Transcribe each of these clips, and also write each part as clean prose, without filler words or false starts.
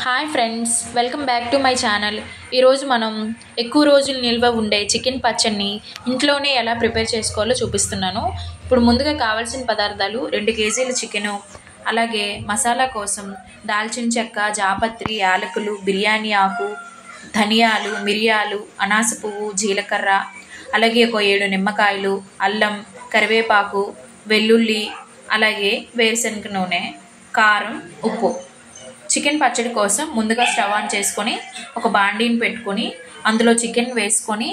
Hi friends, welcome back to my channel. ఈరోజు మనం ఎక్కువ రోజులు నిల్వ ఉండే చికెన్ పచ్చడిని ఇంట్లోనే ఎలా ప్రిపేర్ చేసుకోవాలో చూపిస్తున్నాను. ఇప్పుడు ముందుగా కావాల్సిన పదార్థాలు 2 కేజీల చికెను, అలాగే మసాలా కోసం దాల్చిన చెక్క, జాపత్రి, యాలకులు, బిర్యానీ ఆకు, ధనియాలు, మిరియాలు, అనాస పువ్వు, జీలకర్ర, అలాగే ఒక 7 నిమ్మకాయలు, అల్లం, కరివేపాకు, వెల్లుల్లి, అలాగే వేరుశనగ నూనె, కారం, ఉప్పు. చికెన్ పచ్చడి కోసం ముందుగా స్టవ్ ఆన్ చేసుకొని ఒక బాండీని పెట్టుకొని అందులో చికెన్ వేసుకొని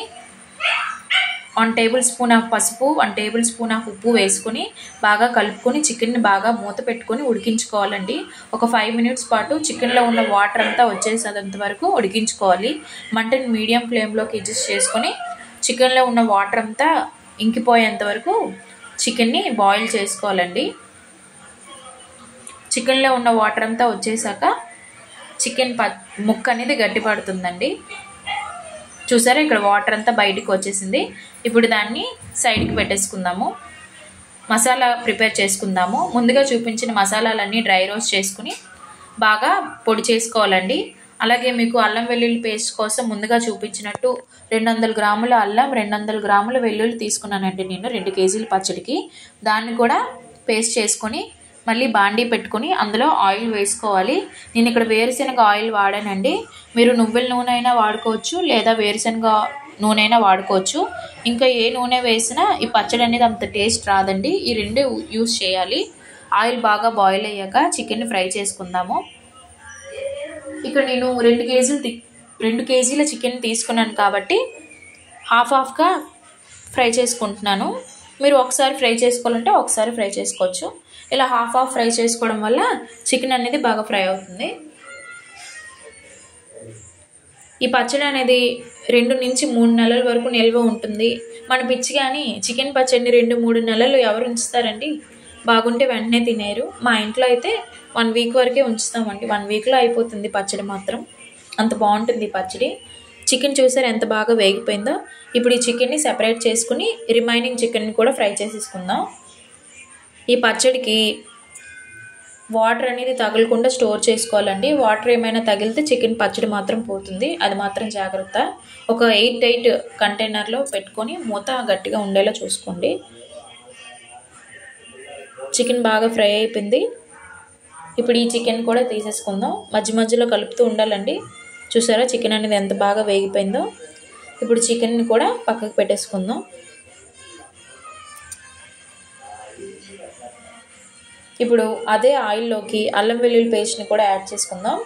1 టేబుల్ స్పూన్ ఆఫ్ పసుపు, 1 టేబుల్ స్పూన్ ఆఫ్ ఉప్పు వేసుకొని బాగా కలుపుకొని చికెన్ని బాగా మూత పెట్టుకొని ఉడికించుకోవాలండి. ఒక 5 మినిట్స్ పాటు చికెన్లో ఉన్న వాటర్ అంతా వచ్చేసేంత వరకు ఉడికించుకోవాలి. మంటని మీడియం ఫ్లేమ్లోకి అడ్జస్ట్ చేసుకొని చికెన్లో ఉన్న వాటర్ అంతా ఇంకిపోయేంత వరకు చికెన్ని బాయిల్ చేసుకోవాలండి. చికెన్లో ఉన్న వాటర్ అంతా వచ్చేసాక చికెన్ ముక్క అనేది గట్టి పడుతుందండి. చూసారా, ఇక్కడ వాటర్ అంతా బయటికి వచ్చేసింది. ఇప్పుడు దాన్ని సైడ్కి పెట్టేసుకుందాము. మసాలా ప్రిపేర్ చేసుకుందాము. ముందుగా చూపించిన మసాలాలన్నీ డ్రై రోస్ట్ చేసుకుని బాగా పొడి చేసుకోవాలండి. అలాగే మీకు అల్లం వెల్లుల్లి పేస్ట్ కోసం ముందుగా చూపించినట్టు 200 గ్రాముల అల్లం, 200 గ్రాముల వెల్లుల్లి తీసుకున్నానండి నేను 2 కేజీల పచ్చడికి. దాన్ని కూడా పేస్ట్ చేసుకొని మళ్ళీ బాండీ పెట్టుకొని అందులో ఆయిల్ వేసుకోవాలి. నేను ఇక్కడ వేరుశనగ ఆయిల్ వాడానండి. మీరు నువ్వుల నూనె అయినా వాడుకోవచ్చు, లేదా వేరుశనగ నూనె అయినా వాడుకోవచ్చు. ఇంకా ఏ నూనె వేసినా ఈ పచ్చడి అనేది అంత టేస్ట్ రాదండి. ఈ రెండు యూస్ చేయాలి. ఆయిల్ బాగా బాయిల్ అయ్యాక చికెన్ని ఫ్రై చేసుకుందాము. ఇక్కడ నేను 2 కేజీల చికెన్ తీసుకున్నాను కాబట్టి హాఫ్గా ఫ్రై చేసుకుంటున్నాను. మీరు ఒకసారి ఫ్రై చేసుకోవాలంటే ఒకసారి ఫ్రై చేసుకోవచ్చు. ఇలా హాఫ్ ఫ్రై చేసుకోవడం వల్ల చికెన్ అనేది బాగా ఫ్రై అవుతుంది. ఈ పచ్చడి అనేది 2 నుంచి 3 నెలల వరకు నిల్వ ఉంటుంది. మన పిచ్చి కానీ చికెన్ పచ్చడిని 2-3 నెలలు ఎవరు ఉంచుతారండి? బాగుంటే వెంటనే తినేరు. మా ఇంట్లో అయితే 1 వీక్ వరకే ఉంచుతామండి. 1 వీక్లో అయిపోతుంది పచ్చడి మాత్రం. అంత బాగుంటుంది ఈ పచ్చడి. చికెన్ చూసారు ఎంత బాగా వేగిపోయిందో. ఇప్పుడు ఈ చికెన్ని సెపరేట్ చేసుకుని రిమైనింగ్ చికెన్ని కూడా ఫ్రై చేసేసుకుందాం. ఈ పచ్చడికి వాటర్ అనేది తగలకుండా స్టోర్ చేసుకోవాలండి. వాటర్ ఏమైనా తగిలితే చికెన్ పచ్చడి మాత్రం పోతుంది. అది మాత్రం జాగ్రత్త. ఒక 8 కంటైనర్లో పెట్టుకొని మూత గట్టిగా ఉండేలా చూసుకోండి. చికెన్ బాగా ఫ్రై అయిపోయింది. ఇప్పుడు ఈ చికెన్ కూడా తీసేసుకుందాం. మధ్య మధ్యలో కలుపుతూ ఉండాలండి. చూసారా చికెన్ అనేది ఎంత బాగా వేగిపోయిందో. ఇప్పుడు చికెన్ని కూడా పక్కకు పెట్టేసుకుందాం. ఇప్పుడు అదే ఆయిల్లోకి అల్లం వెల్లుల్లి పేస్ట్ని కూడా యాడ్ చేసుకుందాం.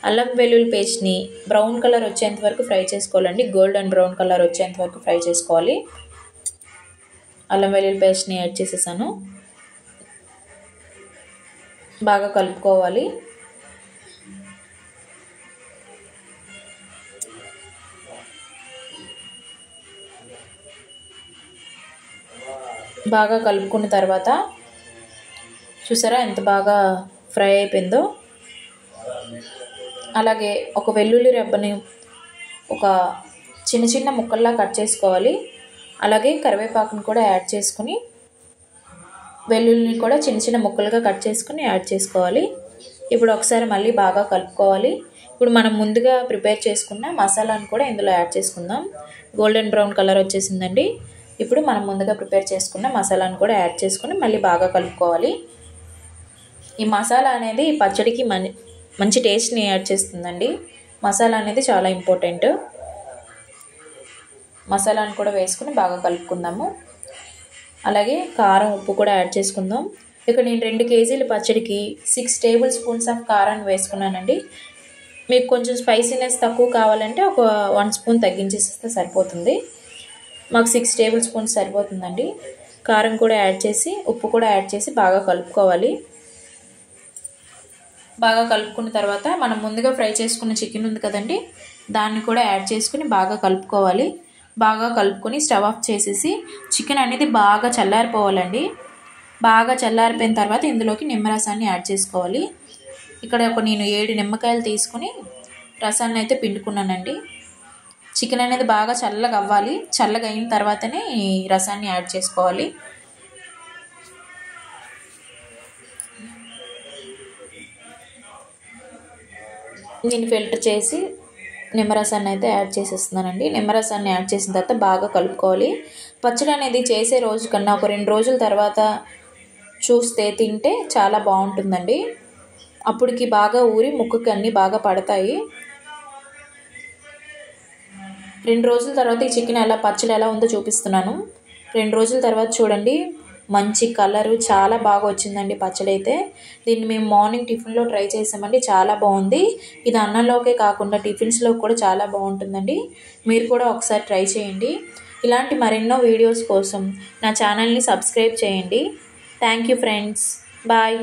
అల్లం వెల్లుల్లి పేస్ట్ని బ్రౌన్ కలర్ వచ్చేంత వరకు ఫ్రై చేసుకోవాలండి. గోల్డెన్ బ్రౌన్ కలర్ వచ్చేంత వరకు ఫ్రై చేసుకోవాలి. అల్లం వెల్లుల్లి పేస్ట్ని యాడ్ చేసేసాను. బాగా కలుపుకోవాలి. బాగా కలుపుకున్న తర్వాత చూసారా ఎంత బాగా ఫ్రై అయిపోయిందో. అలాగే ఒక వెల్లుల్లి రెబ్బని ఒక చిన్న ముక్కల్లా కట్ చేసుకోవాలి. అలాగే కరివేపాకుని కూడా యాడ్ చేసుకుని వెల్లుల్లిని కూడా చిన్న ముక్కలుగా కట్ చేసుకుని యాడ్ చేసుకోవాలి. ఇప్పుడు ఒకసారి మళ్ళీ బాగా కలుపుకోవాలి. ఇప్పుడు మనం ముందుగా ప్రిపేర్ చేసుకున్న మసాలాను కూడా ఇందులో యాడ్ చేసుకుందాం. గోల్డెన్ బ్రౌన్ కలర్ వచ్చేసిందండి. ఇప్పుడు మనం ముందుగా ప్రిపేర్ చేసుకున్న మసాలాను కూడా యాడ్ చేసుకుని మళ్ళీ బాగా కలుపుకోవాలి. ఈ మసాలా అనేది పచ్చడికి మంచి టేస్ట్ని యాడ్ చేస్తుందండి. మసాలా అనేది చాలా ఇంపార్టెంట్. మసాలాను కూడా వేసుకుని బాగా కలుపుకుందాము. అలాగే కారం, ఉప్పు కూడా యాడ్ చేసుకుందాం. ఇక్కడ నేను 2 కేజీల పచ్చడికి 6 టేబుల్ స్పూన్స్ ఆఫ్ కారాన్ని వేసుకున్నానండి. మీకు కొంచెం స్పైసీనెస్ తక్కువ కావాలంటే ఒక 1 స్పూన్ తగ్గించేస్తే సరిపోతుంది. మాకు 6 టేబుల్ స్పూన్స్ సరిపోతుందండి. కారం కూడా యాడ్ చేసి ఉప్పు కూడా యాడ్ చేసి బాగా కలుపుకోవాలి. బాగా కలుపుకున్న తర్వాత మనం ముందుగా ఫ్రై చేసుకున్న చికెన్ ఉంది కదండి, దాన్ని కూడా యాడ్ చేసుకుని బాగా కలుపుకోవాలి. బాగా కలుపుకొని స్టవ్ ఆఫ్ చేసేసి చికెన్ అనేది బాగా చల్లారిపోవాలండి. బాగా చల్లారిపోయిన తర్వాత ఇందులోకి నిమ్మరసాన్ని యాడ్ చేసుకోవాలి. ఇక్కడ నేను 7 నిమ్మకాయలు తీసుకుని రసాన్ని అయితే పిండుకున్నానండి. చికెన్ అనేది బాగా చల్లగా అవ్వాలి. చల్లగా అయిన తర్వాతనే ఈ రసాన్ని యాడ్ చేసుకోవాలి. దీన్ని ఫిల్టర్ చేసి నిమ్మరసాన్ని అయితే యాడ్ చేసేస్తున్నానండి. నిమ్మరసాన్ని యాడ్ చేసిన తర్వాత బాగా కలుపుకోవాలి. పచ్చడి అనేది చేసే రోజు కన్నా ఒక 2 రోజుల తర్వాత చూస్తే తింటే చాలా బాగుంటుందండి. అప్పటికి బాగా ఊరి ముక్కకి అన్నీ బాగా పడతాయి. 2 రోజుల తర్వాత ఈ చికెన్ పచ్చడి ఎలా ఉందో చూపిస్తున్నాను. 2 రోజుల తర్వాత చూడండి, మంచి కలరు చాలా బాగా వచ్చిందండి పచ్చడి అయితే. దీన్ని మేము మార్నింగ్ టిఫిన్లో ట్రై చేసామండి, చాలా బాగుంది. ఇది అన్నంలోకే కాకుండా టిఫిన్స్లో కూడా చాలా బాగుంటుందండి. మీరు కూడా ఒకసారి ట్రై చేయండి. ఇలాంటి మరెన్నో వీడియోస్ కోసం నా ఛానల్ని సబ్స్క్రైబ్ చేయండి. Thank you friends. బాయ్.